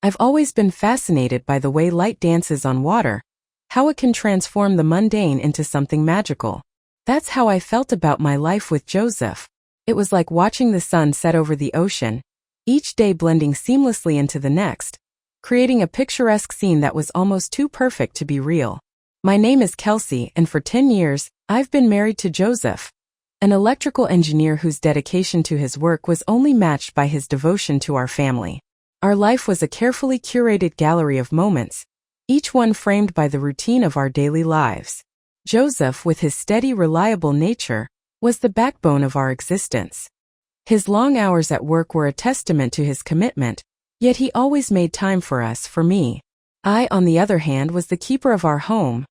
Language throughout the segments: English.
I've always been fascinated by the way light dances on water, how it can transform the mundane into something magical. That's how I felt about my life with Joseph. It was like watching the sun set over the ocean, each day blending seamlessly into the next, creating a picturesque scene that was almost too perfect to be real. My name is Kelsey, and for 10 years, I've been married to Joseph, an electrical engineer whose dedication to his work was only matched by his devotion to our family. Our life was a carefully curated gallery of moments, each one framed by the routine of our daily lives. Joseph, with his steady, reliable nature, was the backbone of our existence. His long hours at work were a testament to his commitment, yet he always made time for us, for me. I, on the other hand, was the keeper of our home,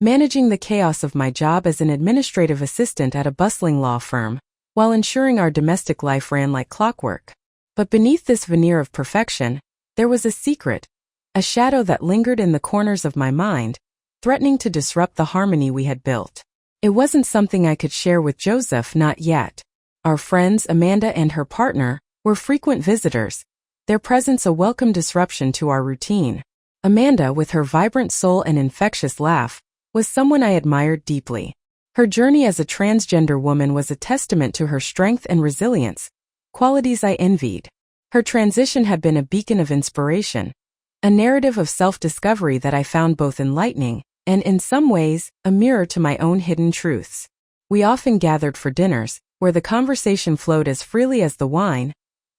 managing the chaos of my job as an administrative assistant at a bustling law firm, while ensuring our domestic life ran like clockwork. But beneath this veneer of perfection, there was a secret, a shadow that lingered in the corners of my mind, threatening to disrupt the harmony we had built. It wasn't something I could share with Joseph, not yet. Our friends, Amanda and her partner, were frequent visitors, their presence a welcome disruption to our routine. Amanda, with her vibrant soul and infectious laugh, was someone I admired deeply. Her journey as a transgender woman was a testament to her strength and resilience, qualities I envied. Her transition had been a beacon of inspiration, a narrative of self-discovery that I found both enlightening and, in some ways, a mirror to my own hidden truths. We often gathered for dinners, where the conversation flowed as freely as the wine,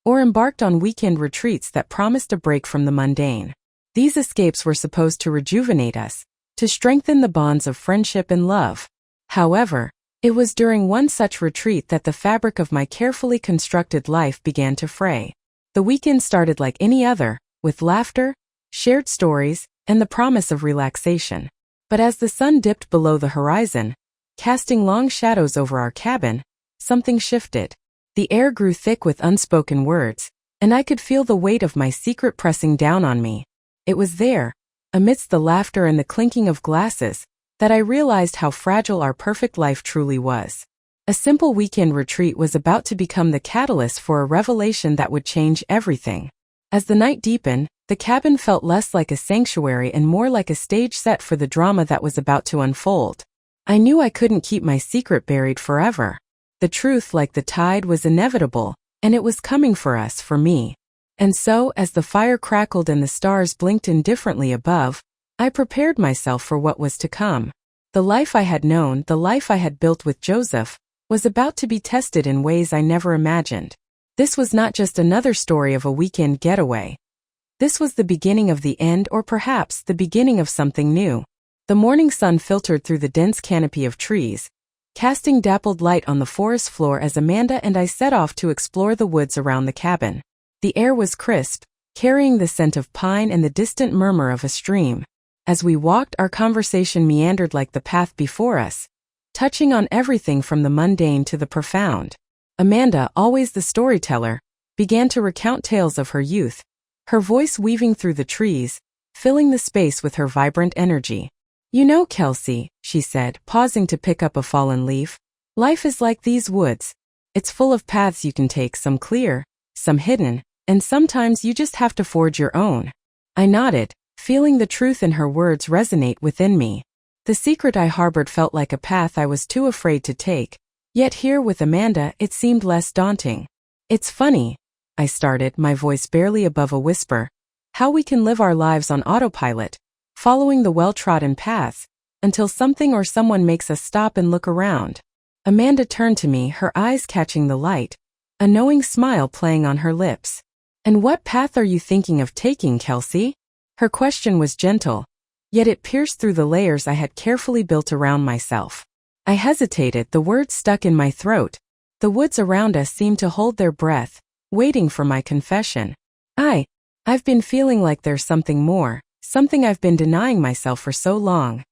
or embarked on weekend retreats that promised a break from the mundane. These escapes were supposed to rejuvenate us, to strengthen the bonds of friendship and love. However, it was during one such retreat that the fabric of my carefully constructed life began to fray. The weekend started like any other, with laughter, shared stories, and the promise of relaxation. But as the sun dipped below the horizon, casting long shadows over our cabin, something shifted. The air grew thick with unspoken words, and I could feel the weight of my secret pressing down on me. It was there, amidst the laughter and the clinking of glasses, that I realized how fragile our perfect life truly was. A simple weekend retreat was about to become the catalyst for a revelation that would change everything. As the night deepened, the cabin felt less like a sanctuary and more like a stage set for the drama that was about to unfold. I knew I couldn't keep my secret buried forever. The truth, like the tide, was inevitable, and it was coming for us, for me. And so, as the fire crackled and the stars blinked indifferently above, I prepared myself for what was to come. The life I had known, the life I had built with Joseph, was about to be tested in ways I never imagined. This was not just another story of a weekend getaway. This was the beginning of the end, or perhaps the beginning of something new. The morning sun filtered through the dense canopy of trees, casting dappled light on the forest floor as Amanda and I set off to explore the woods around the cabin. The air was crisp, carrying the scent of pine and the distant murmur of a stream. As we walked, our conversation meandered like the path before us, touching on everything from the mundane to the profound. Amanda, always the storyteller, began to recount tales of her youth, her voice weaving through the trees, filling the space with her vibrant energy. "You know, Kelsey," she said, pausing to pick up a fallen leaf, "life is like these woods. It's full of paths you can take, some clear, some hidden, and sometimes you just have to forge your own." I nodded, feeling the truth in her words resonate within me. The secret I harbored felt like a path I was too afraid to take, yet here with Amanda it seemed less daunting. "It's funny," I started, my voice barely above a whisper, "how we can live our lives on autopilot, following the well-trodden paths, until something or someone makes us stop and look around." Amanda turned to me, her eyes catching the light, a knowing smile playing on her lips. "And what path are you thinking of taking, Kelsey?" Her question was gentle, yet it pierced through the layers I had carefully built around myself. I hesitated, the words stuck in my throat. The woods around us seemed to hold their breath, waiting for my confession. I've been feeling like there's something more, something I've been denying myself for so long."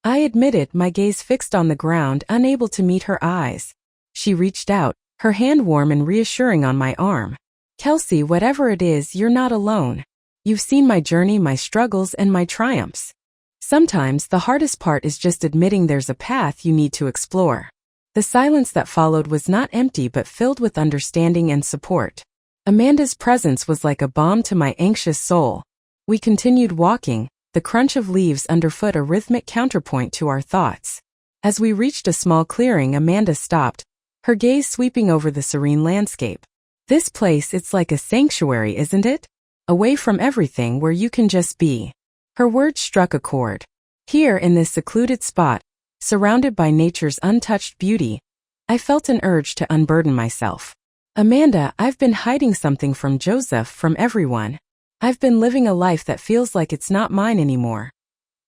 I admitted, my gaze fixed on the ground, unable to meet her eyes. She reached out, her hand warm and reassuring on my arm. "Kelsey, whatever it is, you're not alone. You've seen my journey, my struggles, and my triumphs. Sometimes the hardest part is just admitting there's a path you need to explore." The silence that followed was not empty but filled with understanding and support. Amanda's presence was like a balm to my anxious soul, We continued walking, the crunch of leaves underfoot a rhythmic counterpoint to our thoughts. As we reached a small clearing, Amanda stopped, her gaze sweeping over the serene landscape. This place, it's like a sanctuary, isn't it? Away from everything, where you can just be. Her words struck a chord. Here, in this secluded spot, surrounded by nature's untouched beauty, I felt an urge to unburden myself. Amanda, I've been hiding something from Joseph, from everyone. I've been living a life that feels like it's not mine anymore.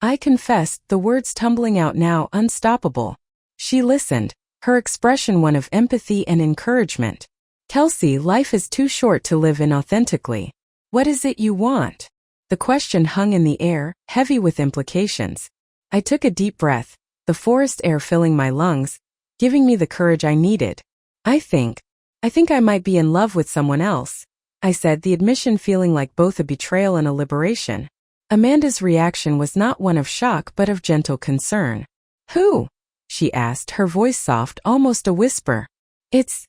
I confessed, the words tumbling out now, unstoppable. She listened, her expression one of empathy and encouragement. Kelsey, life is too short to live inauthentically. What is it you want? The question hung in the air, heavy with implications. I took a deep breath, the forest air filling my lungs, giving me the courage I needed. I think I might be in love with someone else, I said, the admission feeling like both a betrayal and a liberation. Amanda's reaction was not one of shock but of gentle concern. Who? She asked, her voice soft, almost a whisper. It's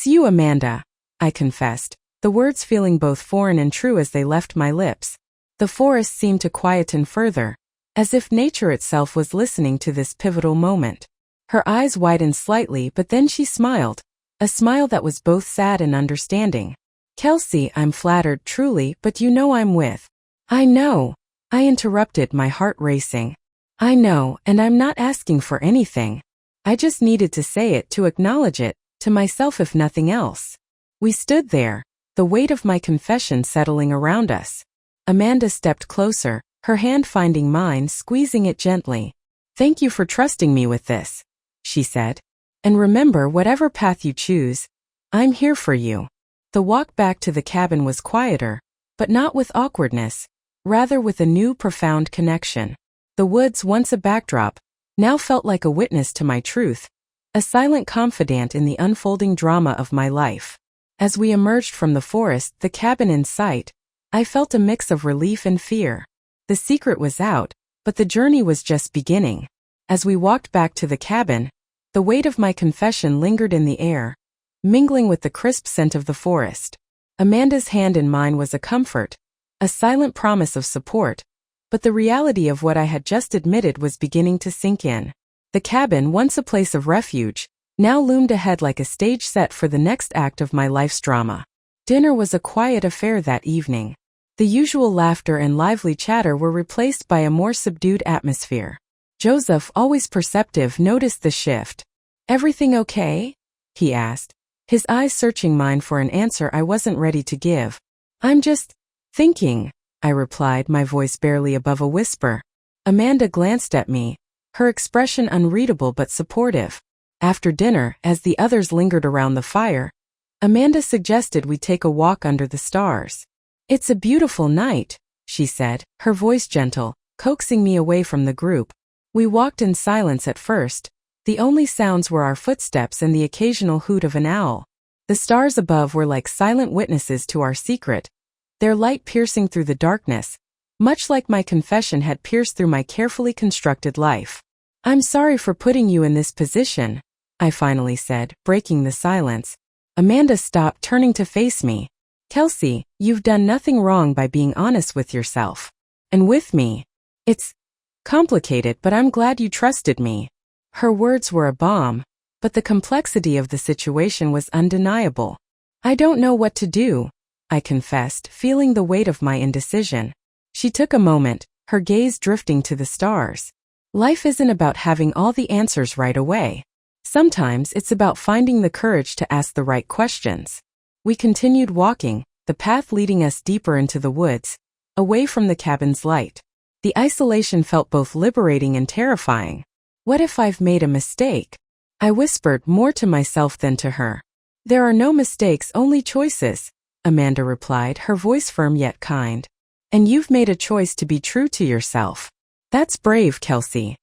you, Amanda, I confessed, the words feeling both foreign and true as they left my lips. The forest seemed to quieten further, as if nature itself was listening to this pivotal moment. Her eyes widened slightly, but then she smiled, a smile that was both sad and understanding. Kelsey, I'm flattered, truly, but you know I'm with. I know, I interrupted, my heart racing. I know, and I'm not asking for anything. I just needed to say it, to acknowledge it, to myself if nothing else. We stood there, the weight of my confession settling around us. Amanda stepped closer, her hand finding mine, squeezing it gently. Thank you for trusting me with this, she said. And remember, whatever path you choose, I'm here for you. The walk back to the cabin was quieter, but not with awkwardness, rather with a new profound connection. The woods, once a backdrop, now felt like a witness to my truth, a silent confidant in the unfolding drama of my life. As we emerged from the forest, the cabin in sight, I felt a mix of relief and fear. The secret was out, but the journey was just beginning. As we walked back to the cabin, the weight of my confession lingered in the air, mingling with the crisp scent of the forest. Amanda's hand in mine was a comfort, a silent promise of support, but the reality of what I had just admitted was beginning to sink in. The cabin, once a place of refuge, now loomed ahead like a stage set for the next act of my life's drama. Dinner was a quiet affair that evening. The usual laughter and lively chatter were replaced by a more subdued atmosphere. Joseph, always perceptive, noticed the shift. Everything okay? He asked, his eyes searching mine for an answer I wasn't ready to give. I'm just thinking, I replied, my voice barely above a whisper. Amanda glanced at me, her expression unreadable but supportive. After dinner, as the others lingered around the fire, Amanda suggested we take a walk under the stars. It's a beautiful night, she said, her voice gentle, coaxing me away from the group. We walked in silence at first. The only sounds were our footsteps and the occasional hoot of an owl. The stars above were like silent witnesses to our secret, their light piercing through the darkness, much like my confession had pierced through my carefully constructed life. I'm sorry for putting you in this position, I finally said, breaking the silence. Amanda stopped, turning to face me. Kelsey, you've done nothing wrong by being honest with yourself. And with me. It's complicated, but I'm glad you trusted me. Her words were a balm, but the complexity of the situation was undeniable. I don't know what to do, I confessed, feeling the weight of my indecision. She took a moment, her gaze drifting to the stars. Life isn't about having all the answers right away. Sometimes it's about finding the courage to ask the right questions. We continued walking, the path leading us deeper into the woods, away from the cabin's light. The isolation felt both liberating and terrifying. What if I've made a mistake? I whispered, more to myself than to her. There are no mistakes, only choices, Amanda replied, her voice firm yet kind. And you've made a choice to be true to yourself. That's brave, Kelsey.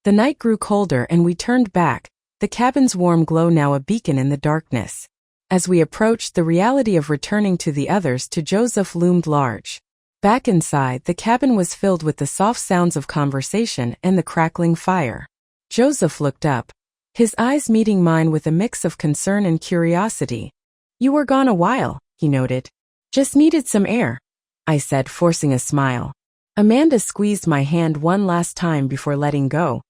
The night grew colder and we turned back, the cabin's warm glow now a beacon in the darkness. As we approached, the reality of returning to the others, to Joseph, loomed large. Back inside, the cabin was filled with the soft sounds of conversation and the crackling fire. Joseph looked up, his eyes meeting mine with a mix of concern and curiosity. You were gone a while, he noted. Just needed some air. I said, forcing a smile. Amanda squeezed my hand one last time before letting go,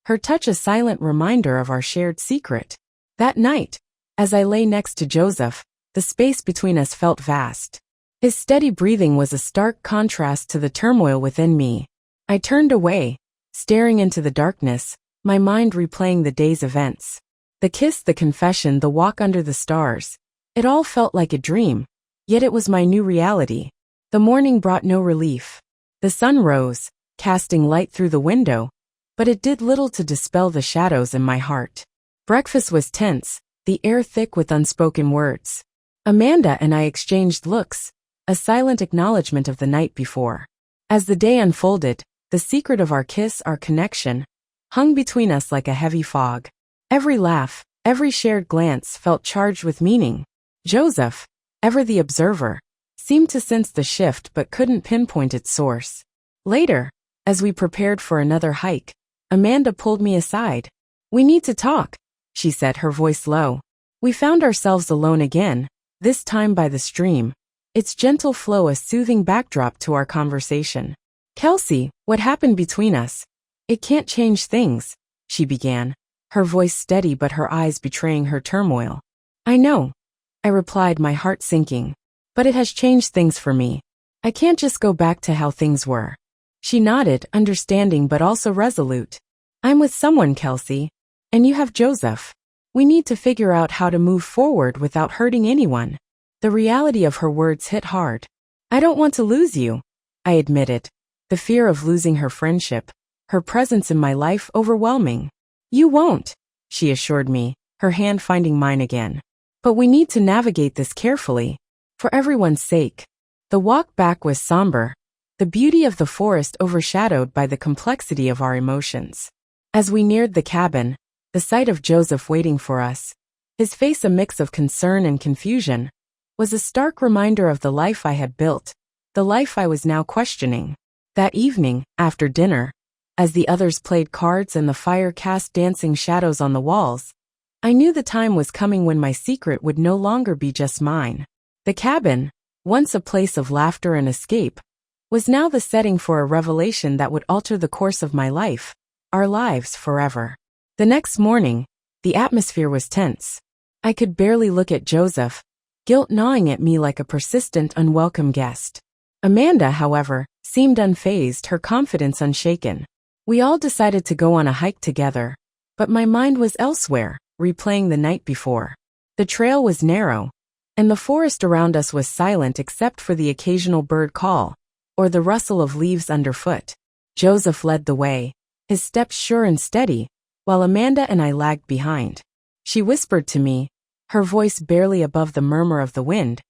her touch a silent reminder of our shared secret. That night, as I lay next to Joseph, the space between us felt vast. His steady breathing was a stark contrast to the turmoil within me. I turned away, staring into the darkness, my mind replaying the day's events. The kiss, the confession, the walk under the stars. It all felt like a dream, yet it was my new reality. The morning brought no relief. The sun rose, casting light through the window, but it did little to dispel the shadows in my heart. Breakfast was tense, the air thick with unspoken words. Amanda and I exchanged looks, a silent acknowledgement of the night before. As the day unfolded, the secret of our kiss, our connection, hung between us like a heavy fog. Every laugh, every shared glance felt charged with meaning. Joseph, ever the observer, seemed to sense the shift but couldn't pinpoint its source. Later, as we prepared for another hike, Amanda pulled me aside. "We need to talk," she said, her voice low. We found ourselves alone again, this time by the stream, its gentle flow a soothing backdrop to our conversation. "Kelsey, what happened between us? It can't change things," she began, her voice steady but her eyes betraying her turmoil. "I know," I replied, my heart sinking. "But it has changed things for me. I can't just go back to how things were." She nodded, understanding but also resolute. "I'm with someone, Kelsey. And you have Joseph. We need to figure out how to move forward without hurting anyone." The reality of her words hit hard. "I don't want to lose you," I admitted, the fear of losing her friendship, her presence in my life overwhelming. "You won't," she assured me, her hand finding mine again. "But we need to navigate this carefully, for everyone's sake." The walk back was somber, the beauty of the forest overshadowed by the complexity of our emotions. As we neared the cabin, the sight of Joseph waiting for us, his face a mix of concern and confusion, was a stark reminder of the life I had built, the life I was now questioning. That evening, after dinner, as the others played cards and the fire cast dancing shadows on the walls, I knew the time was coming when my secret would no longer be just mine. The cabin, once a place of laughter and escape, was now the setting for a revelation that would alter the course of my life, our lives forever. The next morning, the atmosphere was tense. I could barely look at Joseph, guilt gnawing at me like a persistent, unwelcome guest. Amanda, however, seemed unfazed, her confidence unshaken. We all decided to go on a hike together, but my mind was elsewhere, replaying the night before. The trail was narrow, and the forest around us was silent except for the occasional bird call, or the rustle of leaves underfoot. Joseph led the way, his steps sure and steady, while Amanda and I lagged behind. She whispered to me, her voice barely above the murmur of the wind,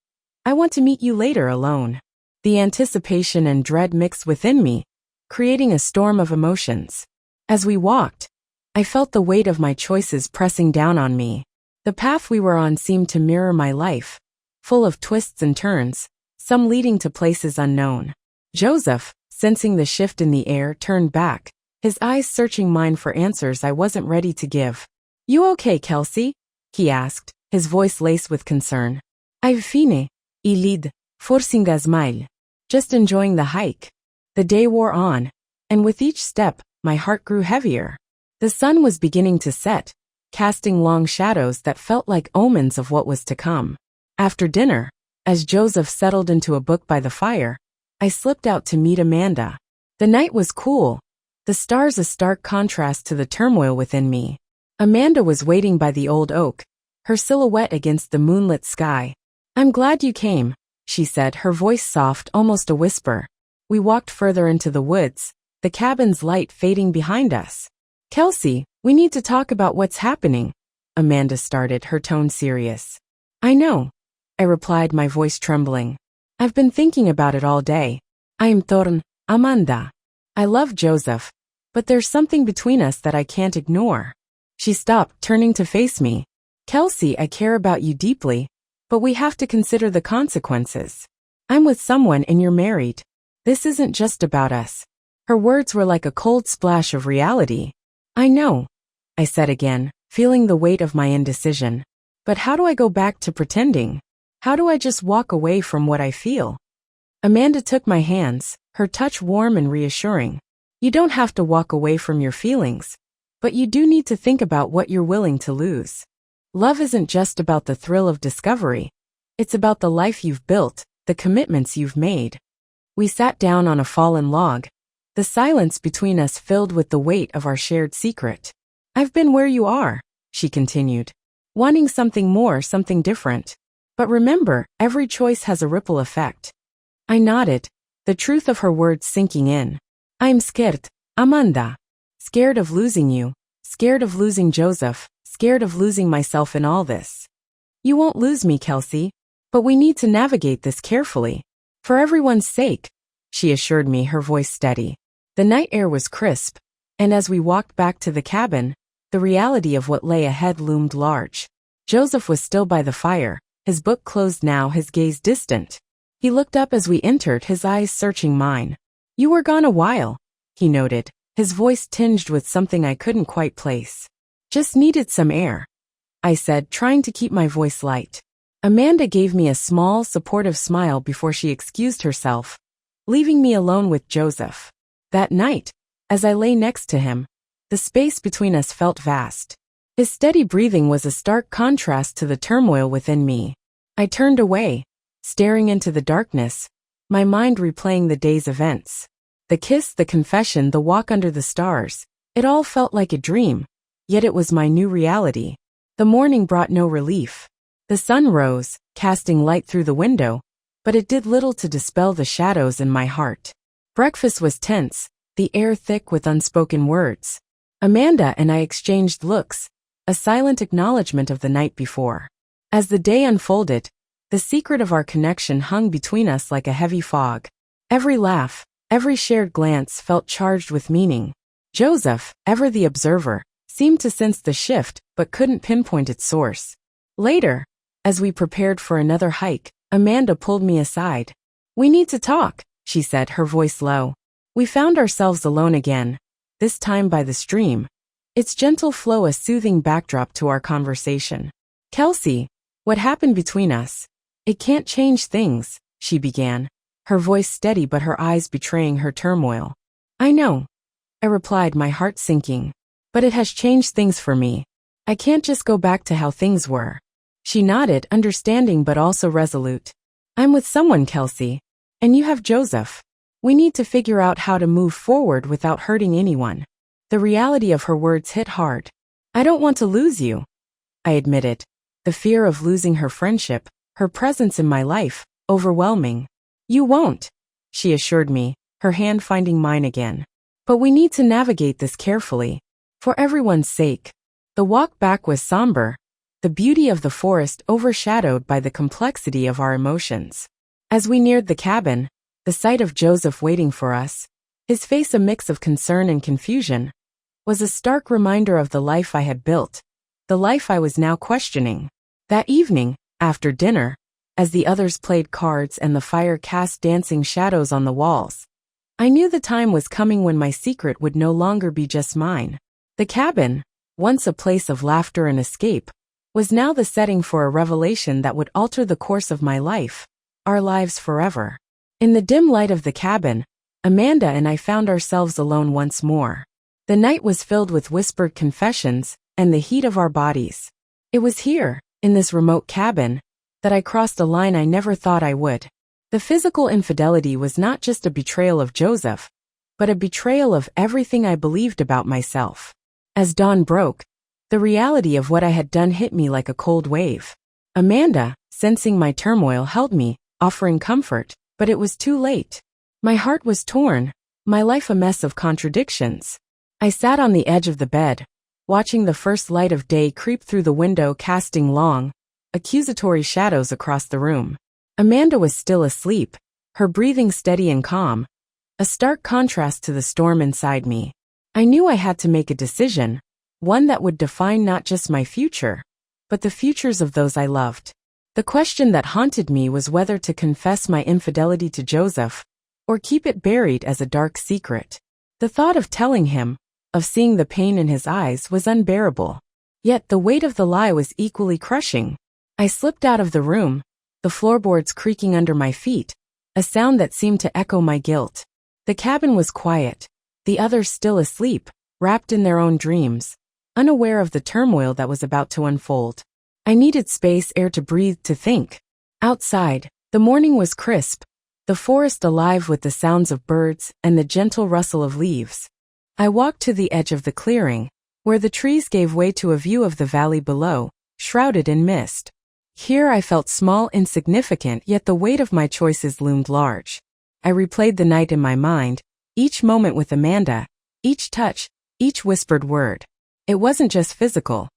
"I want to meet you later alone." The anticipation and dread mixed within me, creating a storm of emotions. As we walked, I felt the weight of my choices pressing down on me. The path we were on seemed to mirror my life, full of twists and turns, some leading to places unknown. Joseph, sensing the shift in the air, turned back, his eyes searching mine for answers I wasn't ready to give. "You okay, Kelsey?" he asked, his voice laced with concern. "I've fine, ilid, forcing a smile. Just enjoying the hike." The day wore on, and with each step, my heart grew heavier. The sun was beginning to set, casting long shadows that felt like omens of what was to come. After dinner, as Joseph settled into a book by the fire, I slipped out to meet Amanda. The night was cool, the stars a stark contrast to the turmoil within me. Amanda was waiting by the old oak, her silhouette against the moonlit sky. "I'm glad you came," she said, her voice soft, almost a whisper. We walked further into the woods, the cabin's light fading behind us. "Kelsey, we need to talk about what's happening," Amanda started, her tone serious. "I know," I replied, my voice trembling. "I've been thinking about it all day. I am torn, Amanda. I love Joseph, but there's something between us that I can't ignore." She stopped, turning to face me. "Kelsey, I care about you deeply, but we have to consider the consequences. I'm with someone and you're married. This isn't just about us." Her words were like a cold splash of reality. "I know," I said again, feeling the weight of my indecision. "But how do I go back to pretending? How do I just walk away from what I feel?" Amanda took my hands, her touch warm and reassuring. You don't have to walk away from your feelings, but you do need to think about what you're willing to lose. Love isn't just about the thrill of discovery. It's about the life you've built, the commitments you've made. We sat down on a fallen log, the silence between us filled with the weight of our shared secret. I've been where you are, she continued, wanting something more, something different. But remember, every choice has a ripple effect. I nodded, the truth of her words sinking in. I'm scared, Amanda. Scared of losing you, scared of losing Joseph, scared of losing myself in all this. You won't lose me, Kelsey, but we need to navigate this carefully. For everyone's sake, she assured me, her voice steady. The night air was crisp, and as we walked back to the cabin, the reality of what lay ahead loomed large. Joseph was still by the fire, his book closed now, his gaze distant. He looked up as we entered, his eyes searching mine. You were gone a while, he noted, his voice tinged with something I couldn't quite place. Just needed some air, I said, trying to keep my voice light. Amanda gave me a small, supportive smile before she excused herself, leaving me alone with Joseph. That night, as I lay next to him, the space between us felt vast. His steady breathing was a stark contrast to the turmoil within me. I turned away, staring into the darkness, my mind replaying the day's events. The kiss, the confession, the walk under the stars, it all felt like a dream, yet it was my new reality. The morning brought no relief. The sun rose, casting light through the window, but it did little to dispel the shadows in my heart. Breakfast was tense, the air thick with unspoken words. Amanda and I exchanged looks, a silent acknowledgement of the night before. As the day unfolded, the secret of our connection hung between us like a heavy fog. Every laugh, every shared glance felt charged with meaning. Joseph, ever the observer, seemed to sense the shift but couldn't pinpoint its source. Later, as we prepared for another hike, Amanda pulled me aside. We need to talk, she said, her voice low. We found ourselves alone again, this time by the stream, its gentle flow a soothing backdrop to our conversation. Kelsey, what happened between us? It can't change things, she began, her voice steady but her eyes betraying her turmoil. I know, I replied, my heart sinking. But it has changed things for me. I can't just go back to how things were. She nodded, understanding but also resolute. I'm with someone, Kelsey, and you have Joseph. We need to figure out how to move forward without hurting anyone. The reality of her words hit hard. I don't want to lose you, I admitted, the fear of losing her friendship, her presence in my life, overwhelming. You won't, she assured me, her hand finding mine again. But we need to navigate this carefully, for everyone's sake. The walk back was somber, the beauty of the forest overshadowed by the complexity of our emotions. As we neared the cabin, the sight of Joseph waiting for us, his face a mix of concern and confusion, was a stark reminder of the life I had built, the life I was now questioning. That evening, after dinner, as the others played cards and the fire cast dancing shadows on the walls, I knew the time was coming when my secret would no longer be just mine. The cabin, once a place of laughter and escape, was now the setting for a revelation that would alter the course of my life, our lives forever. In the dim light of the cabin, Amanda and I found ourselves alone once more. The night was filled with whispered confessions and the heat of our bodies. It was here, in this remote cabin, that I crossed a line I never thought I would. The physical infidelity was not just a betrayal of Joseph, but a betrayal of everything I believed about myself. As dawn broke, the reality of what I had done hit me like a cold wave. Amanda, sensing my turmoil, held me, offering comfort, but it was too late. My heart was torn, my life a mess of contradictions. I sat on the edge of the bed, watching the first light of day creep through the window, casting long, accusatory shadows across the room. Amanda was still asleep, her breathing steady and calm, a stark contrast to the storm inside me. I knew I had to make a decision, one that would define not just my future, but the futures of those I loved. The question that haunted me was whether to confess my infidelity to Joseph, or keep it buried as a dark secret. The thought of telling him, of seeing the pain in his eyes, was unbearable. Yet the weight of the lie was equally crushing. I slipped out of the room, the floorboards creaking under my feet, a sound that seemed to echo my guilt. The cabin was quiet, the others still asleep, wrapped in their own dreams, unaware of the turmoil that was about to unfold. I needed space, air to breathe, to think. Outside, the morning was crisp, the forest alive with the sounds of birds and the gentle rustle of leaves. I walked to the edge of the clearing, where the trees gave way to a view of the valley below, shrouded in mist. Here I felt small, insignificant, yet the weight of my choices loomed large. I replayed the night in my mind, each moment with Amanda, each touch, each whispered word. It wasn't just physical.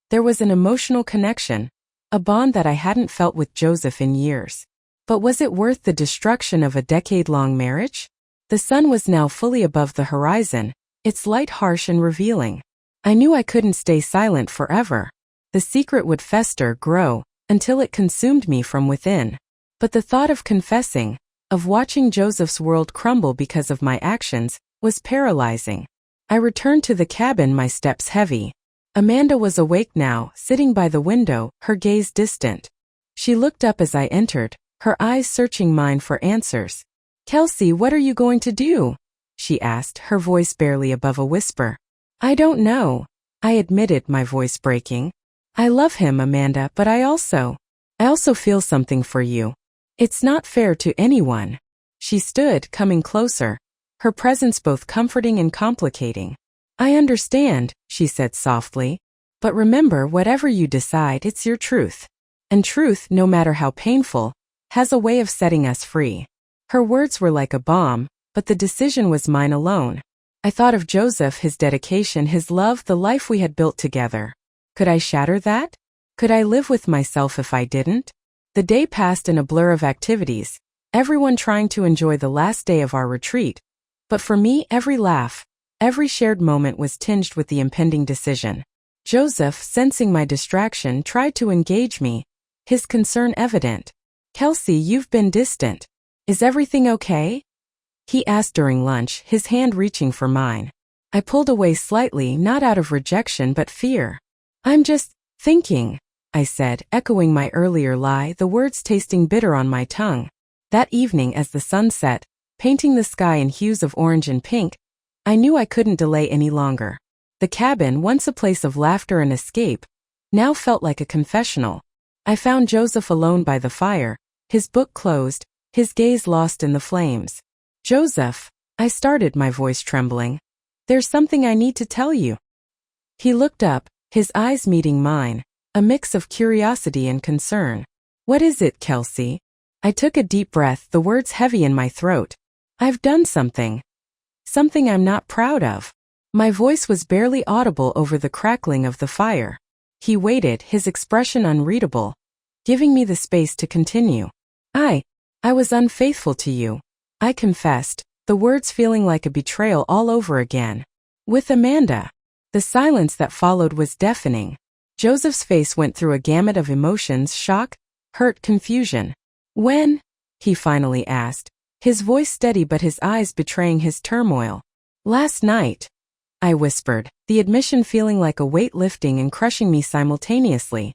There was an emotional connection, a bond that I hadn't felt with Joseph in years. But was it worth the destruction of a decade-long marriage? The sun was now fully above the horizon, its light harsh and revealing. I knew I couldn't stay silent forever. The secret would fester, grow, until it consumed me from within. But the thought of confessing, of watching Joseph's world crumble because of my actions, was paralyzing. I returned to the cabin, my steps heavy. Amanda was awake now, sitting by the window, her gaze distant. She looked up as I entered, her eyes searching mine for answers. "Kelsey, what are you going to do?" she asked, her voice barely above a whisper. "I don't know," I admitted, my voice breaking. "I love him, Amanda, but I also feel something for you. It's not fair to anyone." She stood, coming closer, her presence both comforting and complicating. "I understand," she said softly. "But remember, whatever you decide, it's your truth. And truth, no matter how painful, has a way of setting us free." Her words were like a balm, but the decision was mine alone. I thought of Joseph, his dedication, his love, the life we had built together. Could I shatter that? Could I live with myself if I didn't? The day passed in a blur of activities, everyone trying to enjoy the last day of our retreat. But for me, every laugh, every shared moment was tinged with the impending decision. Joseph, sensing my distraction, tried to engage me, his concern evident. "Kelsey, you've been distant. Is everything okay?" he asked during lunch, his hand reaching for mine. I pulled away slightly, not out of rejection but fear. "I'm just thinking," I said, echoing my earlier lie, the words tasting bitter on my tongue. That evening, as the sun set, painting the sky in hues of orange and pink, I knew I couldn't delay any longer. The cabin, once a place of laughter and escape, now felt like a confessional. I found Joseph alone by the fire, his book closed, his gaze lost in the flames. "Joseph," I started, my voice trembling. "There's something I need to tell you." He looked up, his eyes meeting mine, a mix of curiosity and concern. "What is it, Kelsey?" I took a deep breath, the words heavy in my throat. "I've done something. Something I'm not proud of." My voice was barely audible over the crackling of the fire. He waited, his expression unreadable, giving me the space to continue. I was unfaithful to you," I confessed, the words feeling like a betrayal all over again. "With Amanda." The silence that followed was deafening. Joseph's face went through a gamut of emotions: shock, hurt, confusion. "When?" he finally asked, his voice steady but his eyes betraying his turmoil. "Last night," I whispered, the admission feeling like a weight lifting and crushing me simultaneously.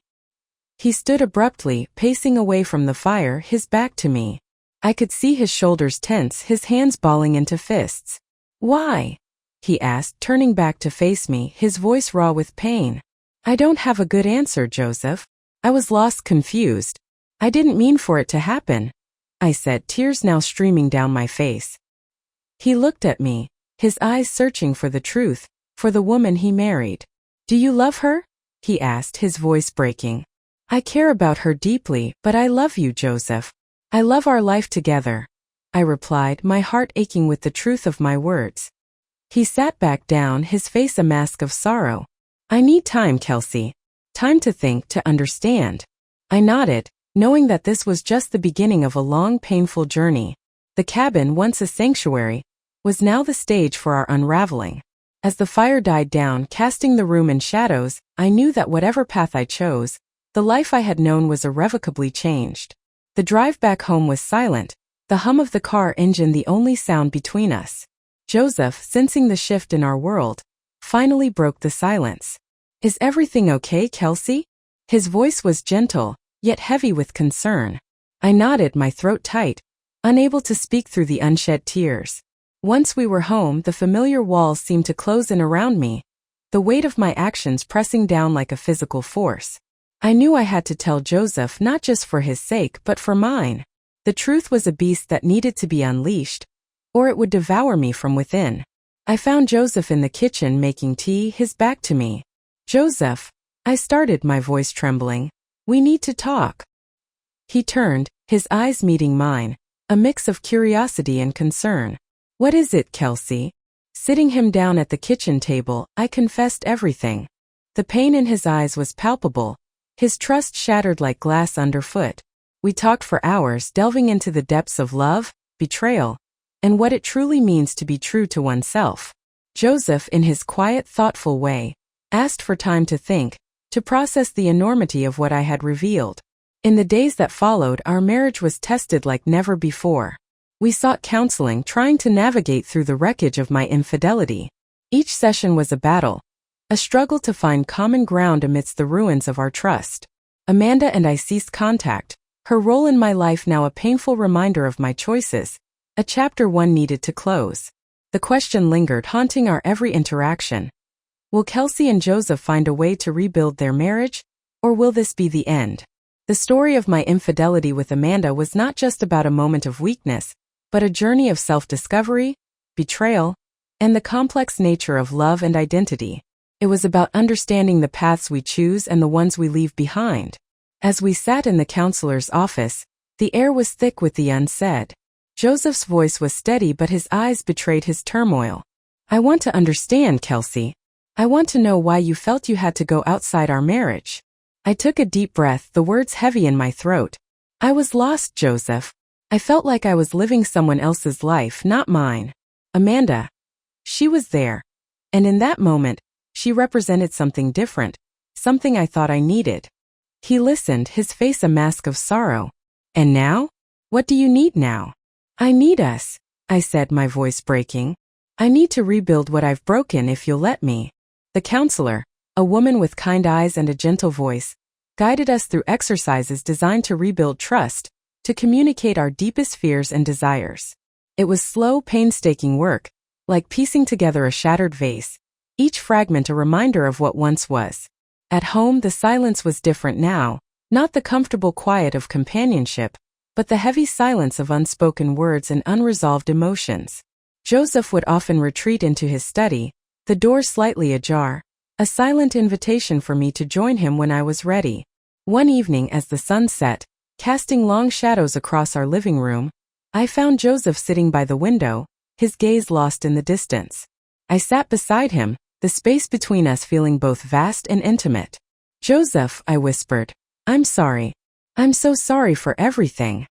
He stood abruptly, pacing away from the fire, his back to me. I could see his shoulders tense, his hands balling into fists. "Why?" he asked, turning back to face me, his voice raw with pain. "I don't have a good answer, Joseph." I was lost, confused. "I didn't mean for it to happen," I said, tears now streaming down my face. He looked at me, his eyes searching for the truth, for the woman he married. "Do you love her?" he asked, his voice breaking. "I care about her deeply, but I love you, Joseph. I love our life together," I replied, my heart aching with the truth of my words. He sat back down, his face a mask of sorrow. "I need time, Kelsey. Time to think, to understand." I nodded, knowing that this was just the beginning of a long, painful journey. The cabin, once a sanctuary, was now the stage for our unraveling. As the fire died down, casting the room in shadows, I knew that whatever path I chose, the life I had known was irrevocably changed. The drive back home was silent, the hum of the car engine the only sound between us. Joseph, sensing the shift in our world, finally broke the silence. "Is everything okay, Kelsey?" His voice was gentle, yet heavy with concern. I nodded, my throat tight, unable to speak through the unshed tears. Once we were home, the familiar walls seemed to close in around me, the weight of my actions pressing down like a physical force. I knew I had to tell Joseph, not just for his sake but for mine. The truth was a beast that needed to be unleashed, or it would devour me from within. I found Joseph in the kitchen making tea, his back to me. "Joseph," I started, my voice trembling. "We need to talk." He turned, his eyes meeting mine, a mix of curiosity and concern. "What is it, Kelsey?" Sitting him down at the kitchen table, I confessed everything. The pain in his eyes was palpable, his trust shattered like glass underfoot. We talked for hours, delving into the depths of love, betrayal, and what it truly means to be true to oneself. Joseph, in his quiet, thoughtful way, asked for time to think, to process the enormity of what I had revealed. In the days that followed, our marriage was tested like never before. We sought counseling, trying to navigate through the wreckage of my infidelity. Each session was a battle, a struggle to find common ground amidst the ruins of our trust. Amanda and I ceased contact, her role in my life now a painful reminder of my choices, a chapter one needed to close. The question lingered, haunting our every interaction. Will Kelsey and Joseph find a way to rebuild their marriage, or will this be the end? The story of my infidelity with Amanda was not just about a moment of weakness, but a journey of self-discovery, betrayal, and the complex nature of love and identity. It was about understanding the paths we choose and the ones we leave behind. As we sat in the counselor's office, the air was thick with the unsaid. Joseph's voice was steady, but his eyes betrayed his turmoil. "I want to understand, Kelsey. I want to know why you felt you had to go outside our marriage." I took a deep breath, the words heavy in my throat. "I was lost, Joseph. I felt like I was living someone else's life, not mine. Amanda, she was there. And in that moment, she represented something different, something I thought I needed." He listened, his face a mask of sorrow. "And now? What do you need now?" "I need us," I said, my voice breaking. "I need to rebuild what I've broken, if you'll let me." The counselor, a woman with kind eyes and a gentle voice, guided us through exercises designed to rebuild trust, to communicate our deepest fears and desires. It was slow, painstaking work, like piecing together a shattered vase, each fragment a reminder of what once was. At home, the silence was different now, not the comfortable quiet of companionship, but the heavy silence of unspoken words and unresolved emotions. Joseph would often retreat into his study, the door slightly ajar, a silent invitation for me to join him when I was ready. One evening, as the sun set, casting long shadows across our living room, I found Joseph sitting by the window, his gaze lost in the distance. I sat beside him, the space between us feeling both vast and intimate. "Joseph," I whispered, "I'm sorry. I'm so sorry for everything."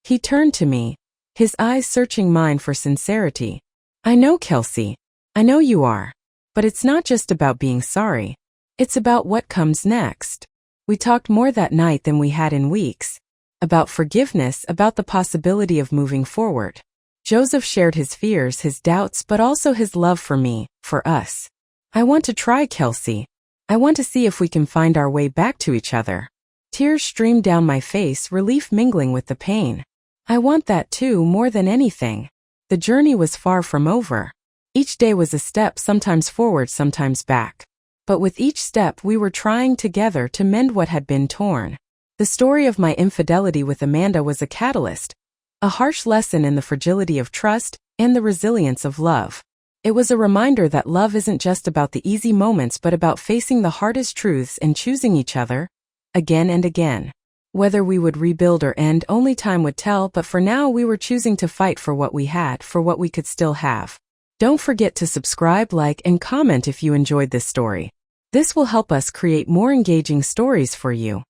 He turned to me, his eyes searching mine for sincerity. "I know, Kelsey. I know you are. But it's not just about being sorry. It's about what comes next." We talked more that night than we had in weeks. About forgiveness, about the possibility of moving forward. Joseph shared his fears, his doubts, but also his love for me, for us. "I want to try, Kelsey. I want to see if we can find our way back to each other." Tears streamed down my face, relief mingling with the pain. "I want that too, more than anything." The journey was far from over. Each day was a step, sometimes forward, sometimes back. But with each step, we were trying together to mend what had been torn. The story of my infidelity with Amanda was a catalyst, a harsh lesson in the fragility of trust and the resilience of love. It was a reminder that love isn't just about the easy moments but about facing the hardest truths and choosing each other, again and again. Whether we would rebuild or end, only time would tell, but for now we were choosing to fight for what we had, for what we could still have. Don't forget to subscribe, like, and comment if you enjoyed this story. This will help us create more engaging stories for you.